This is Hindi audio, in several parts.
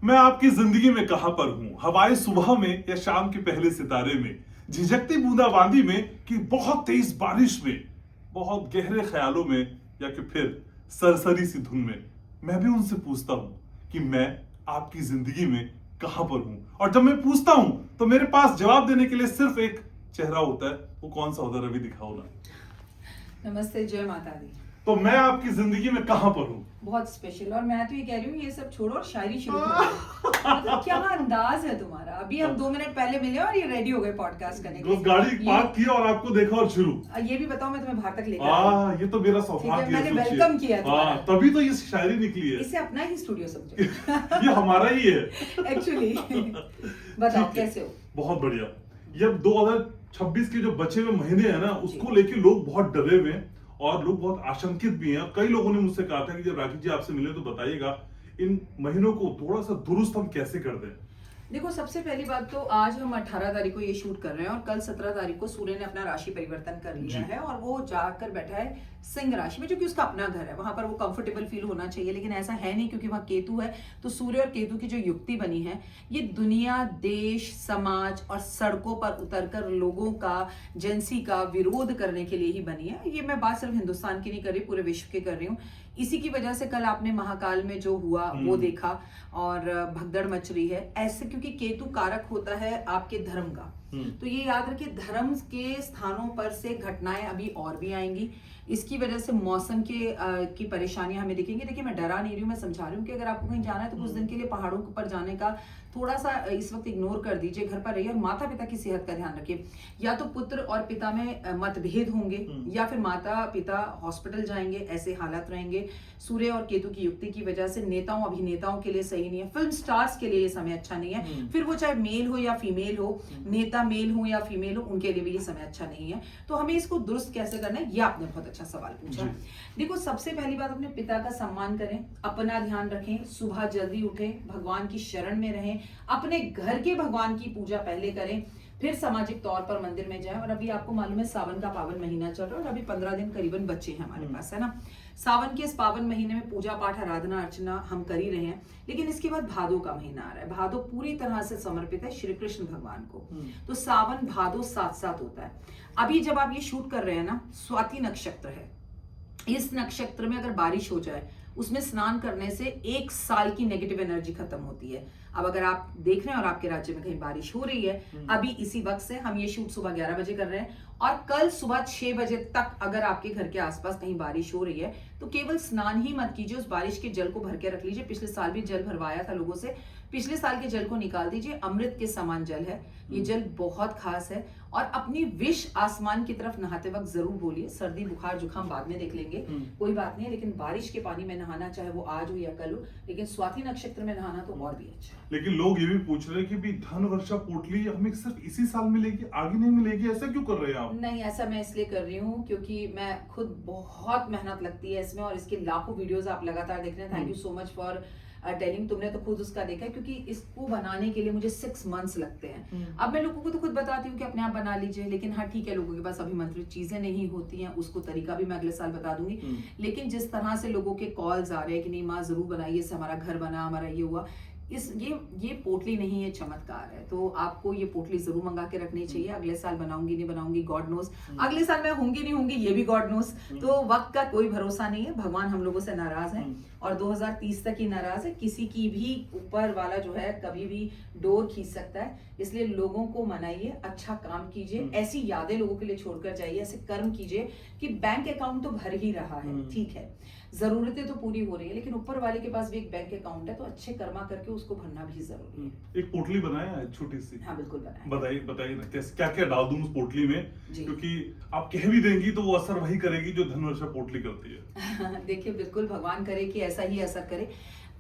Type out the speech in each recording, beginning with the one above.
मैं आपकी जिंदगी में कहां पर हूं, हवाएं सुबह में या शाम के पहले सितारे में, झिझकती बूंदाबांदी में कि बहुत तेज बारिश में, बहुत गहरे ख्यालों में या कि फिर सरसरी सी धुन में। मैं भी उनसे पूछता हूं कि मैं आपकी जिंदगी में कहां पर हूं। और जब मैं पूछता हूं तो मेरे पास जवाब देने के लिए सिर्फ एक चेहरा होता है। वो कौन सा होता है, रवि दिखाओ ना। नमस्ते, जय माता दी। तो मैं आपकी जिंदगी में कहां पर हूं? बहुत स्पेशल। और मैं तो ये कह रही हूँ, ये सब छोड़ो और शायरी शुरू करो। मतलब क्या अंदाज है तुम्हारा। अभी हम 2 मिनट पहले मिले और ये रेडी हो गए पॉडकास्ट करने के लिए। गाड़ी पार्क किया और आपको देखा और शुरू। ये भी बताओ, मैं तुम्हें बाहर तक लेकर आई। ये तो मेरा सौभाग्य है। मैंने वेलकम किया तुम्हारा। तभी तो ये शायरी निकली है। इसे अपना ही स्टूडियो समझो। ये हमारा ही है एक्चुअली। बताओ कैसे हो? बहुत बढ़िया। ये 2026 के जो बचे हुए महीने हैं ना, उसको लेके लोग बहुत डरे हुए हैं और लोग बहुत आशंकित भी हैं। कई लोगों ने मुझसे कहा था कि जब राखी जी आपसे मिले तो बताइएगा इन महीनों को थोड़ा सा दुरुस्त हम कैसे कर दें। देखो, सबसे पहली बात तो आज हम 18 तारीख को ये शूट कर रहे हैं और कल 17 तारीख को सूर्य ने अपना राशि परिवर्तन कर लिया है और वो जाकर बैठा है सिंह राशि में, जो कि उसका अपना घर है। वहां पर वो कंफर्टेबल फील होना चाहिए, लेकिन ऐसा है नहीं क्योंकि वहां केतु है। तो सूर्य और केतु की जो युक्ति बनी है, ये दुनिया, देश, समाज और सड़कों पर उतरकर लोगों का, एजेंसी का विरोध करने के लिए ही बनी है। ये मैं बात सिर्फ हिंदुस्तान की नहीं कर रही, पूरे विश्व की कर रही हूँ। इसी की वजह से कल आपने महाकाल में जो हुआ वो देखा और भगदड़ मच रही है ऐसे, क्योंकि केतु कारक होता है आपके धर्म का। तो ये याद रखिए, धर्म के स्थानों पर से घटनाएं अभी और भी आएंगी। इसकी वजह से मौसम की परेशानियां हमें दिखेंगी। देखिए, मैं डरा नहीं रही हूँ, मैं समझा रही हूँ कि अगर आपको कहीं जाना है तो कुछ दिन के लिए पहाड़ों पर जाने का थोड़ा सा इस वक्त इग्नोर कर दीजिए, घर पर रहिए और माता पिता की सेहत का ध्यान रखिए। या तो पुत्र और पिता में मतभेद होंगे या फिर माता पिता हॉस्पिटल जाएंगे, ऐसे हालात रहेंगे। सूर्य और केतु की युक्ति की वजह से नेताओं, अभिनेताओं के लिए सही नहीं है, फिल्म स्टार्स के लिए ये समय अच्छा नहीं है। फिर वो चाहे मेल हो या फीमेल हो, नेता मेल हो या फीमेल हो, उनके लिए भी ये समय अच्छा नहीं है। तो हमें इसको दुरुस्त कैसे करना है, ये आपने बहुत अच्छा सवाल पूछा। देखो, सबसे पहली बात, अपने पिता का सम्मान करें, अपना ध्यान रखें, सुबह जल्दी उठें, भगवान की शरण में रहें, अपने घर के भगवान की पूजा पहले करें, फिर सामाजिक तौर पर मंदिर में जाएं। और अभी आपको मालूम है सावन का पावन महीना चल रहा है और अभी 15 दिन करीबन बच्चे हैं हमारे पास, है ना। सावन के इस पावन महीने में पूजा पाठ, आराधना अर्चना हम कर ही रहे हैं, लेकिन इसके बाद भादो का महीना आ रहा है। भादो पूरी तरह से समर्पित है श्री कृष्ण भगवान को। तो सावन भादो साथ साथ होता है। अभी जब आप ये शूट कर रहे हैं ना, स्वाति नक्षत्र है। इस नक्षत्र में अगर बारिश हो जाए, उसमें स्नान करने से 1 साल की नेगेटिव एनर्जी खत्म होती है। अब अगर आप देख रहे हैं और आपके राज्य में कहीं बारिश हो रही है, अभी इसी वक्त से हम ये शूट सुबह 11 बजे कर रहे हैं और कल सुबह 6 बजे तक अगर आपके घर के आसपास कहीं बारिश हो रही है तो केवल स्नान ही मत कीजिए, उस बारिश के जल को भर के रख लीजिए। पिछले साल भी जल भरवाया था लोगों से, पिछले साल के जल को निकाल दीजिए। अमृत के समान जल है ये, जल बहुत खास है। और अपनी विश आसमान की तरफ नहाते वक्त जरूर बोलिए। सर्दी बुखार जुकाम बाद में देख लेंगे, कोई बात नहीं है, लेकिन बारिश के पानी में नहाना, चाहे वो आज हो या कल हो, लेकिन स्वाति नक्षत्र में नहाना तो और भी अच्छा। लेकिन लोग ये भी पूछ रहे हैं कि भी धन वर्षा पोटली हमें सिर्फ इसी साल मिलेगी, आगे नहीं मिलेगी, ऐसा क्यों कर रहे हैं आप? नहीं, ऐसा मैं इसलिए कर रही हूँ क्योंकि मैं खुद बहुत मेहनत लगती है इसमें और इसके लाखों वीडियोस आप लगातार देख रहे हैं। Thank you so much for telling. तुमने तो खुद उसका देखा है, क्योंकि इसको बनाने के लिए मुझे 6 मंथ्स लगते हैं। अब मैं लोगों को तो खुद बताती हूँ कि अपने आप बना लीजिए, लेकिन हाँ ठीक है, लोगों के पास अभिमंत्रित चीजें नहीं होती हैं, उसको तरीका भी मैं अगले साल बता दूंगी। लेकिन जिस तरह से लोगों के कॉल्स आ रहे हैं कि नहीं माँ जरूर बनाइए, इससे हमारा घर बना, हमारा ये हुआ, ये पोटली नहीं है, चमत्कार है। तो आपको ये पोटली जरूर मंगा के रखनी चाहिए। अगले साल बनाऊंगी नहीं बनाऊंगी गॉड नोस, अगले साल मैं होंगी नहीं होंगी ये भी गॉड नोस। तो वक्त का कोई भरोसा नहीं है, भगवान हम लोगों से नाराज है और 2030 तक ही नाराज है। किसी की भी ऊपर वाला जो है कभी भी डोर खींच सकता है, इसलिए लोगों को मनाइए, अच्छा काम कीजिए, ऐसी यादें लोगों के लिए छोड़कर जाइए, ऐसे कर्म कीजिए कि बैंक अकाउंट तो भर ही रहा है, ठीक है, जरूरतें तो पूरी हो रही है, लेकिन ऊपर वाले के पास भी एक बैंक अकाउंट है, तो अच्छे कर्मा करके उसको भरना भी जरूरी है। एक पोटली बनाया है छोटी सी। हाँ बिल्कुल बनाए। बताइए ना कैसे, क्या क्या डाल दूं उस पोटली में, क्योंकि आप कह भी देंगी तो वो असर वही करेगी जो धन वर्षा पोटली करती है। देखिए, बिल्कुल भगवान करे कि ऐसा ही असर करे।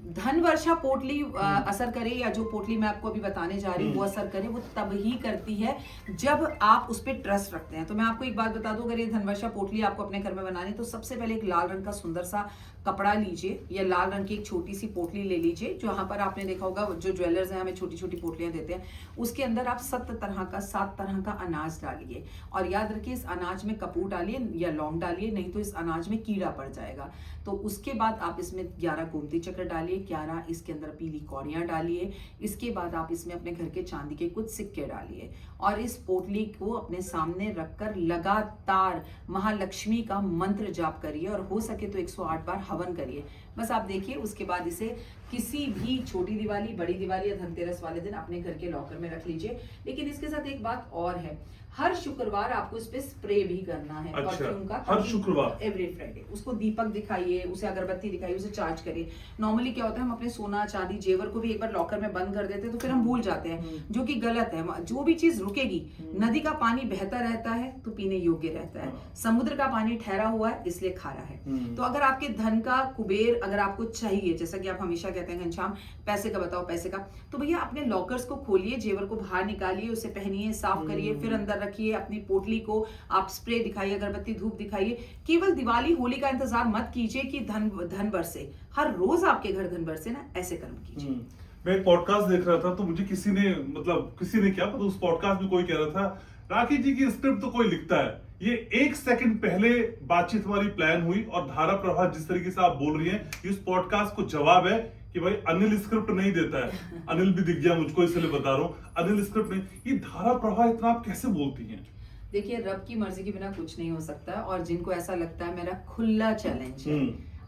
धन वर्षा पोटली असर करे या जो पोटली मैं आपको अभी बताने जा रही हूँ वो असर करे, वो तब ही करती है जब आप उस पर ट्रस्ट रखते हैं। तो मैं आपको एक बात बता दूं, अगर ये धन वर्षा पोटली आपको अपने घर में बनानी तो सबसे पहले एक लाल रंग का सुंदर सा कपड़ा लीजिए या लाल रंग की एक छोटी सी पोटली ले लीजिए, जहां पर आपने देखा होगा जो ज्वेलर्स हैं हमें छोटी छोटी पोटलियां देते हैं, उसके अंदर आप 7 तरह का अनाज डालिए और याद रखिए इस अनाज में कपूर डालिए या लौंग डालिए, नहीं तो इस अनाज में कीड़ा पड़ जाएगा। तो उसके बाद आप इसमें 11 गोमती चक्र डालिए, 11 इसके अंदर पीली कौड़ियां डालिए, इसके बाद आप इसमें अपने घर के चांदी के कुछ सिक्के डालिए और इस पोटली को अपने सामने रखकर लगातार महालक्ष्मी का मंत्र जाप करिए और हो सके तो 108 बार हवन करिए। बस आप देखिए, उसके बाद इसे किसी भी छोटी दिवाली, बड़ी दिवाली या धनतेरस वाले दिन अपने घर के लॉकर में रख लीजिए। लेकिन इसके साथ एक बात और है, हर शुक्रवार आपको इस पे स्प्रे भी करना है परफ्यूम का। हर शुक्रवार, एवरी फ्राइडे उसको दीपक दिखाइए, उसे अगरबत्ती दिखाइए, उसे चार्ज करिए। नॉर्मली क्या होता है, हम अपने सोना चांदी जेवर को भी एक बार लॉकर में बंद कर देते हैं तो फिर हम भूल जाते हैं, जो कि गलत है। जो भी चीज रुकेगी, नदी का पानी बहता रहता है तो पीने योग्य रहता है, समुद्र का पानी ठहरा हुआ है इसलिए खारा है। तो अगर आपके धन का कुबेर अगर आपको चाहिए, जैसा कि आप हमेशा कहते हैं घनश्याम पैसे का बताओ पैसे का, तो भैया अपने लॉकर्स को खोलिए, जेवर को बाहर निकालिए, उसे पहनिए, साफ करिए, फिर अंदर रखिए अपनी पोटली को, आप स्प्रे दिखाइए, अगरबत्ती धूप दिखाइए। केवल दिवाली होली का इंतजार मत कीजिए कि धन बरसे, हर रोज आपके घर धन बरसे ना, ऐसे कर्म कीजिए। मैं एक पॉडकास्ट देख रहा था तो मुझे किसी ने क्या पता, उस पॉडकास्ट में कोई कह रहा था, राखी जी की स्क्रिप्ट तो कोई लिखता है, ये 1 सेकंड पहले बातचीत हमारी प्लान हुई और धारा प्रवाह जिस तरीके से आप बोल रही हैं, इस पॉडकास्ट को जवाब है कि भाई अनिल स्क्रिप्ट नहीं देता है। अनिल भी दिख गया मुझको, इसलिए बता रहा हूँ, अनिल स्क्रिप्ट नहीं। ये धारा प्रवाह इतना आप कैसे बोलती हैं? देखिए, रब की मर्जी के बिना कुछ नहीं हो सकता, और जिनको ऐसा लगता है, मेरा खुला चैलेंज है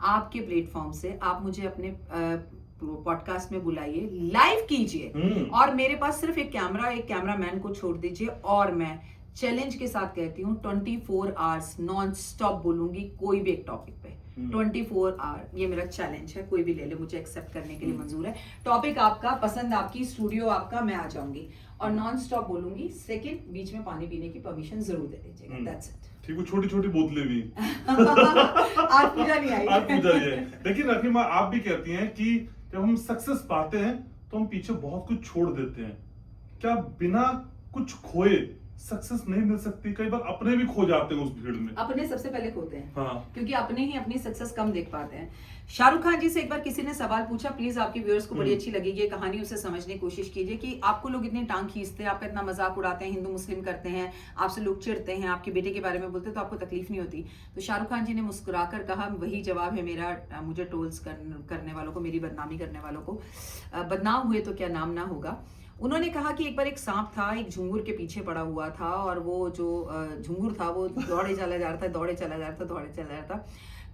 आपके प्लेटफॉर्म से, आप मुझे अपने पॉडकास्ट में बुलाइए, लाइव कीजिए और मेरे पास सिर्फ एक कैमरामैन को छोड़ दीजिए और मैं चैलेंज के साथ कहती हूँ 24 आवर्स नॉन स्टॉप बोलूंगी कोई भी एक टॉपिक पे। 24 आवर ये मेरा चैलेंज है, कोई भी ले ले, मुझे एक्सेप्ट करने के लिए मंजूर है। टॉपिक आपका, पसंद आपकी, स्टूडियो आपका, मैं आ जाऊंगी और नॉन स्टॉप बोलूंगी। सेकंड, बीच में पानी पीने की परमिशन जरूर दे दीजिएगा, दैट्स इट। ठीक है, छोटी छोटी बोतलें भी। आज पूजा नहीं आई। आज पूजा नहीं है। लेकिन राखी माँ, आप भी कहती हैं कि जब हम सक्सेस पाते हैं तो हम पीछे बहुत कुछ छोड़ देते हैं। क्या बिना कुछ खोए सक्सेस नहीं मिल सकती? कई बार अपने भी खो जाते हैं उस भीड़ में। अपने सबसे पहले खोते हैं, हाँ। क्योंकि अपने ही अपनी सक्सेस कम देख पाते हैं। शाहरुख खान जी से एक बार किसी ने सवाल पूछा, प्लीज आपके व्यूअर्स को बड़ी अच्छी लगेगी ये कहानी, उसे समझने की कोशिश कीजिए कि आपको लोग इतनी टांग खींचते हैं, आपका इतना मजाक उड़ाते हैं, हिंदू मुस्लिम करते हैं, आपसे लोग चिढ़ते हैं, आपके बेटे के बारे में बोलते हैं तो आपको तकलीफ नहीं होती? तो शाहरुख खान जी ने मुस्कुराकर कहा, वही जवाब है मेरा मुझे ट्रोल्स करने वालों को, मेरी बदनामी करने वालों को, बदनाम हुए तो क्या नाम ना होगा। उन्होंने कहा कि एक बार एक सांप था, एक झुंगुर के पीछे पड़ा हुआ था और वो जो झुंगुर था वो दौड़े चला जा रहा था।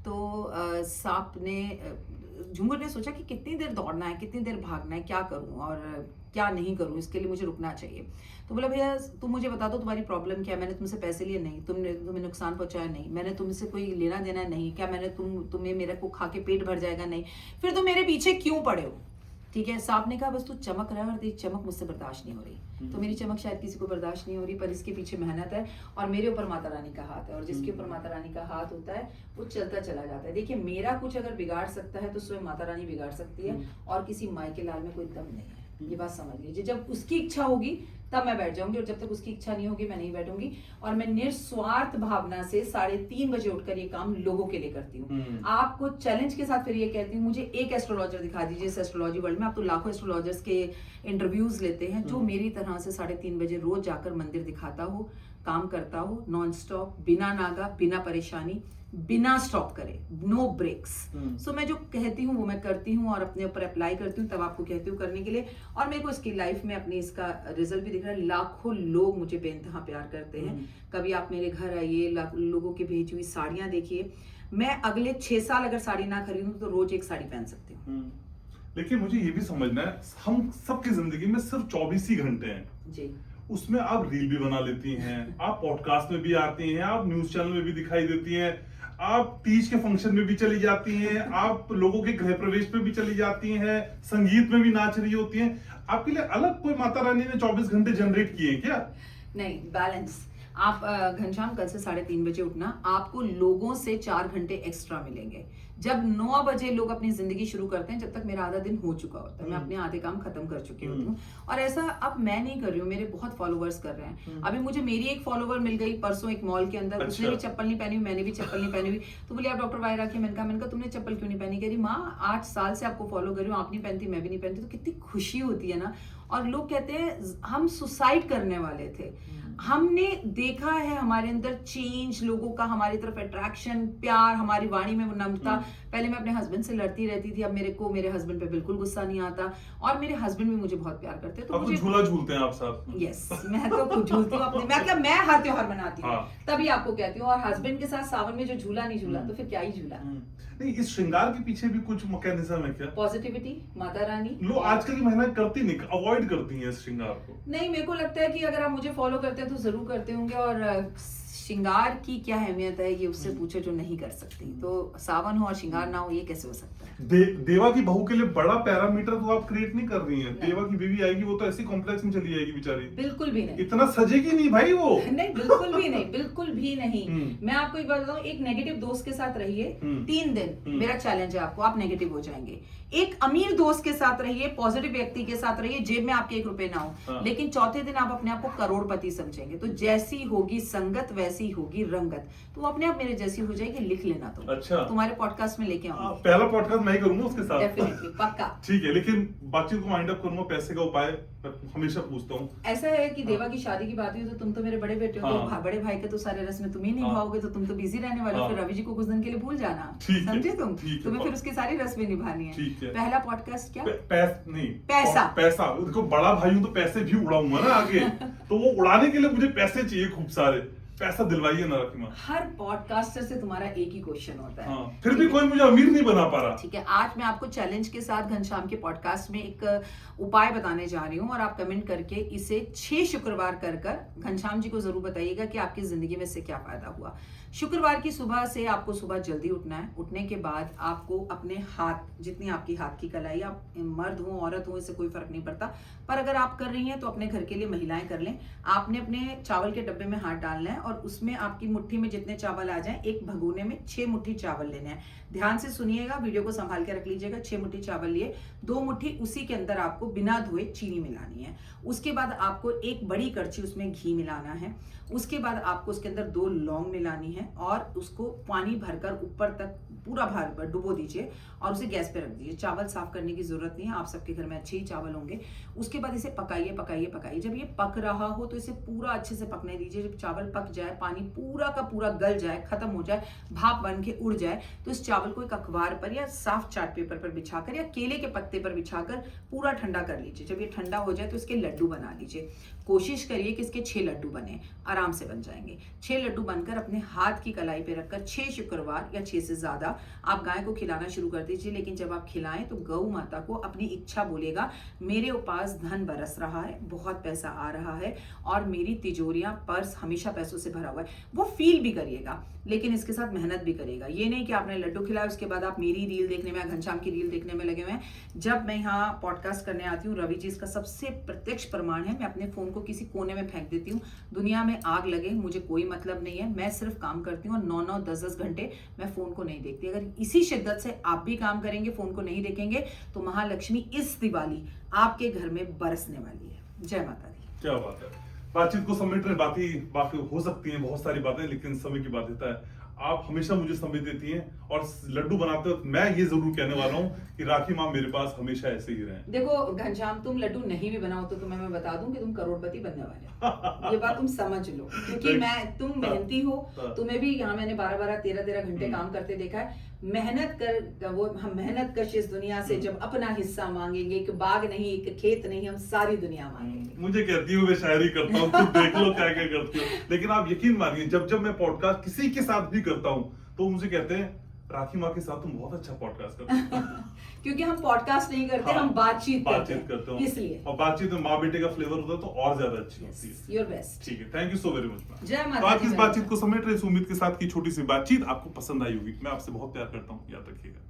तो सांप ने, झुंगुर ने सोचा कि कितनी देर दौड़ना है, कितनी देर भागना है, क्या करूं और क्या नहीं करूं, इसके लिए मुझे रुकना चाहिए। तो बोला, भैया तुम मुझे बता दो तुम्हारी प्रॉब्लम क्या है? मैंने तुमसे पैसे लिए? नहीं। तुम्हें नुकसान पहुंचाया? नहीं। मैंने तुमसे कोई लेना देना? नहीं। क्या मैंने तुम्हें मेरे को खा के पेट भर जाएगा? नहीं। फिर तुम मेरे पीछे क्यों पड़े हो? ठीक है। सांप ने कहा, बस तू चमक रहा है और तेरी चमक मुझसे बर्दाश्त नहीं हो रही। तो मेरी चमक शायद किसी को बर्दाश्त नहीं हो रही, पर इसके पीछे मेहनत है और मेरे ऊपर माता रानी का हाथ है, और जिसके ऊपर माता रानी का हाथ होता है वो चलता चला जाता है। देखिए, मेरा कुछ अगर बिगाड़ सकता है तो स्वयं माता रानी बिगाड़ सकती है, और किसी माई के लाल में कोई दम नहीं है। ये बात समझ लीजिए। जब उसकी इच्छा होगी तब मैं बैठ जाऊंगी, और जब तक उसकी इच्छा नहीं होगी मैं नहीं बैठूंगी। और मैं निस्वार्थ भावना से 3:30 बजे उठकर ये काम लोगों के लिए करती हूँ। आपको चैलेंज के साथ फिर ये कहती हूँ, मुझे एक एस्ट्रोलॉजर दिखा दीजिए इस एस्ट्रोलॉजी वर्ल्ड में। आप तो लाखों एस्ट्रोलॉजर्स के इंटरव्यूज लेते हैं, जो मेरी तरह से 3:30 बजे रोज जाकर मंदिर दिखाता हो, काम करता हो, नॉन स्टॉप, बिना नागा, बिना परेशानी, बिना स्टॉप करे, नो ब्रेक्स। सो मैं जो कहती हूँ वो मैं करती हूँ और अपने ऊपर अप्लाई करती हूँ, तब आपको कहती हूँ करने के लिए। और मेरे को इसकी लाइफ में अपनी इसका रिजल्ट भी दिख रहा है। लाखों लोग मुझे बेइंतहा प्यार करते हैं। कभी आप मेरे घर आइए, लोगों की भेजी हुई साड़ियां देखिए। मैं अगले 6 साल अगर साड़ी ना खरीदूं तो रोज एक साड़ी पहन सकती हूँ। लेकिन मुझे ये भी समझना है, हम सबकी जिंदगी में सिर्फ 24 ही घंटे हैं जी। उसमें आप रील भी बना लेती हैं, आप पॉडकास्ट में भी आती हैं, आप न्यूज चैनल में भी दिखाई देती हैं, आप तीज के फंक्शन में भी चली जाती हैं, आप लोगों के गृह प्रवेश पे भी चली जाती हैं, संगीत में भी नाच रही होती हैं। आपके लिए अलग कोई माता रानी ने 24 घंटे जनरेट किए हैं क्या? नहीं, बैलेंस। आप घनश्याम कल से 3:30 बजे उठना, आपको लोगों से 4 घंटे एक्स्ट्रा मिलेंगे। जब 9 बजे लोग अपनी जिंदगी शुरू करते हैं, जब तक मेरा आधा दिन हो चुका होता है, मैं अपने आधे काम खत्म कर चुकी होती हूँ। और ऐसा अब मैं नहीं कर रही हूँ, मेरे बहुत फॉलोवर्स कर रहे हैं। अभी मुझे मेरी एक फॉलोवर मिल गई परसों एक मॉल के अंदर, उसने भी चप्पल नहीं पहनी हुई, मैंने भी चप्पल नहीं पहनी हुई। तो बोली आप डॉक्टर वाई राखी। मैंने कहा तुमने चप्पल क्यों नहीं पहनी? कह रही माँ 8 साल से आपको फॉलो कर रही हूँ, आप नहीं पहनती, मैं भी नहीं पहनती। तो कितनी खुशी होती है ना। और लोग कहते हैं हम सुसाइड करने वाले थे, हमने देखा है हमारे अंदर चेंज, लोगों का हमारी तरफ अट्रैक्शन, प्यार, हमारी वाणी में वो नम्रता। पहले मैं अपने हस्बैंड से लड़ती रहती थी, अब मेरे हस्बैंड पे बिल्कुल गुस्सा नहीं आता, और मेरे हस्बैंड भी मुझे बहुत प्यार करते हैं। तो मुझे झूला झूलते हैं आप साथ? यस, मैं तो खुद झूलती हूँ अपने, मैं हर त्योहार मनाती हूँ, तभी आपको कहती हूँ। और हस्बैंड के साथ सावन में जो झूला नहीं झूला तो फिर क्या ही झूला। नहीं, इस श्रृंगार के पीछे भी कुछ मैकेनिज्म है क्या? पॉजिटिविटी, माता रानी। लोग आजकल की महिलाएं करती नहीं, अवॉइड करती हैं इस श्रृंगार को। नहीं, मेरे को लगता है कि अगर आप मुझे फॉलो करते हैं तो जरूर करते होंगे। और श्रृंगार की क्या अहमियत है ये उससे पूछो जो नहीं कर सकती। तो सावन हो और श्रृंगार ना हो, ये कैसे हो सकता है? देवा की बहू के लिए बड़ा पैरामीटर तो आप क्रिएट नहीं कर रही हैं। देवा की बेबी आएगी, वो तो ऐसी कॉम्प्लेक्स में चली जाएगी बेचारी। बिल्कुल भी नहीं, इतना सजेगी नहीं भाई वो। नहीं, बिल्कुल भी नहीं, बिल्कुल भी नहीं। मैं आपको एक बात बताऊं, एक नेगेटिव दोस्त के साथ रहिए 3 दिन, मेरा चैलेंज है आपको, आप नेगेटिव हो जाएंगे। एक अमीर दोस्त के साथ रहिए, पॉजिटिव व्यक्ति के साथ रहिए, जेब में आपके 1 रुपए ना हो, लेकिन चौथे दिन आप अपने आप को करोड़पति समझेंगे। तो जैसी होगी संगत वैसी होगी रंगत, तो वो अपने आप मेरे जैसी हो जाएगी, लिख लेना तुम। अच्छा, तुम्हारे पॉडकास्ट में लेके आऊंगी। पहला पॉडकास्ट मैं ही करूंगा उसके साथ। डेफिनेटली, पक्का। ठीक है, लेकिन बातचीत को वाइंड अप करूंगा। पैसे का उपाय हमेशा पूछता हूँ। ऐसा है कि देवा की शादी की बात हुई तो तुम तो मेरे बड़े बेटे हो, तो बड़े भाई के तो सारे रस्में तुम ही निभाओगे, तो तुम तो बिजी रहने वाले हो। फिर रवि जी को कुछ दिन के लिए भूल जाना, समझे? तुम्हें फिर उसकी सारी रस्में निभानी है। पहला पॉडकास्ट क्या? पैसा। देखो, बड़ा भाई हूँ तो पैसे भी उड़ाऊंगा ना आगे। तो वो उड़ाने के लिए मुझे पैसे चाहिए खूब सारे। पैसा दिलवाइए ना रखी माँ। हर पॉडकास्टर से तुम्हारा एक ही क्वेश्चन होता है। फिर भी कोई मुझे अमीर नहीं बना पा रहा। ठीक है, आज मैं आपको चैलेंज के साथ घनश्याम के पॉडकास्ट में एक उपाय बताने जा रही हूँ, और आप कमेंट करके इसे 6 शुक्रवार कर घनश्याम जी को जरूर बताइएगा कि आपकी जिंदगी में इससे क्या फायदा हुआ। शुक्रवार की सुबह से आपको सुबह जल्दी उठना है। उठने के बाद आपको अपने हाथ, जितनी आपकी हाथ की कलाई, आप मर्द हो औरत हो इससे कोई फर्क नहीं पड़ता, पर अगर आप कर रही हैं तो अपने घर के लिए महिलाएं कर लें। आपने अपने चावल के डब्बे में हाथ डालना है, और उसमें आपकी मुट्ठी में जितने चावल आ जाएं, एक भगोने में 6 मुट्ठी चावल लेने हैं। ध्यान से सुनिएगा, वीडियो को संभाल के रख लीजिएगा। 6 मुट्ठी चावल लिए, 2 मुट्ठी उसी के अंदर आपको बिना धोए चीनी मिलानी है। उसके बाद आपको एक बड़ी कड़छी उसमें घी मिलाना है। उसके बाद आपको उसके अंदर 2 लौंग मिलानी है, और उसको पानी भरकर ऊपर तक पूरा भर डुबो दीजिए, और उसे गैस पे रख दीजिए। चावल साफ करने की जरूरत नहीं है, आप सबके घर में अच्छे ही चावल होंगे। उसके बाद इसे पकाइए पकाइए पकाइए। जब ये पक रहा हो तो इसे पूरा अच्छे से पकने दीजिए। जब चावल पक जाए, पानी पूरा का पूरा गल जाए, खत्म हो जाए, भाप बन के उड़ जाए, तो इस चावल को एक अखबार पर या साफ चार्ट पेपर पर बिछाकर या केले के पत्ते पर बिछाकर पूरा ठंडा कर लीजिए। जब ये ठंडा हो जाए तो इसके लड्डू बना लीजिए। कोशिश करिए कि इसके 6 लड्डू बने, आराम से बन जाएंगे। 6 लड्डू बनकर अपने हाथ की कलाई पे रखकर 6 शुक्रवार या 6 से ज्यादा आप गाय को खिलाना शुरू कर दीजिए। लेकिन जब आप खिलाएं तो गौ माता को अपनी इच्छा बोलेगा, मेरे उपास धन बरस रहा है, बहुत पैसा आ रहा है, और मेरी तिजोरियां, पर्स हमेशा पैसों से भरा हुआ है। वो फील भी करिएगा, लेकिन इसके साथ मेहनत भी करिएगा। ये नहीं कि आपने लड्डू खिलाया उसके बाद आप मेरी रील देखने में, घनश्याम की रील देखने में लगे हुए हैं। जब मैं यहाँ पॉडकास्ट करने आती हूँ, रवि जी इसका सबसे प्रत्यक्ष प्रमाण है, मैं अपने फोन को किसी कोने में फेंक देती हूँ। दुनिया में आग लगे, मुझे कोई मतलब नहीं है, मैं सिर्फ काम करती हूँ, और 9-9, 10-10 घंटे मैं फोन को नहीं देखती। अगर इसी शिद्दत से आप भी काम करेंगे, फोन को नहीं देखेंगे, तो महालक्ष्मी इस दिवाली आपके घर में बरसने वाली है। जय माता दी। क्या बात है। बातचीत को समेट रहे, बातें हो सकती हैं, बहुत सारी बातें, लेकिन समय की बाध्यता है। आप हमेशा मुझे समय देती हैं, और लड्डू बनाते वक्त मैं ये जरूर कहने वाला हूँ कि राखी माँ मेरे पास हमेशा ऐसे ही रहें। देखो घनश्याम, तुम लड्डू नहीं भी बनाओ तो तुम्हें मैं बता दूं कि तुम करोड़पति बनने वाले हो। ये बात तुम समझ लो, क्योंकि तुम मेहनती हो। तुम्हें भी यहाँ मैंने 12-12, 13-13 घंटे काम करते देखा है। मेहनत कर, वो हम मेहनत कश इस दुनिया से जब अपना हिस्सा मांगेंगे, एक बाग नहीं, एक खेत नहीं, हम सारी दुनिया मांगेंगे। मुझे कहती हो मैं शायरी करता हूँ, खुद देख लो क्या क्या करती हो। लेकिन आप यकीन मानिए, जब मैं पॉडकास्ट किसी के साथ भी करता हूँ तो मुझे कहते हैं, राखी माँ के साथ तुम बहुत अच्छा पॉडकास्ट करते हो। क्योंकि हम पॉडकास्ट नहीं करते, हम बातचीत करते हैं, इसलिए। और बातचीत में माँ बेटे का फ्लेवर होता है तो और ज्यादा अच्छी होती है। Your best. ठीक है, thank you so very much. जय माता दी। तो आज इस बातचीत को समेट रहे, इस उम्मीद के साथ की छोटी सी बातचीत आपको पसंद आई होगी। मैं आपसे बहुत प्यार करता हूँ, याद रखिएगा।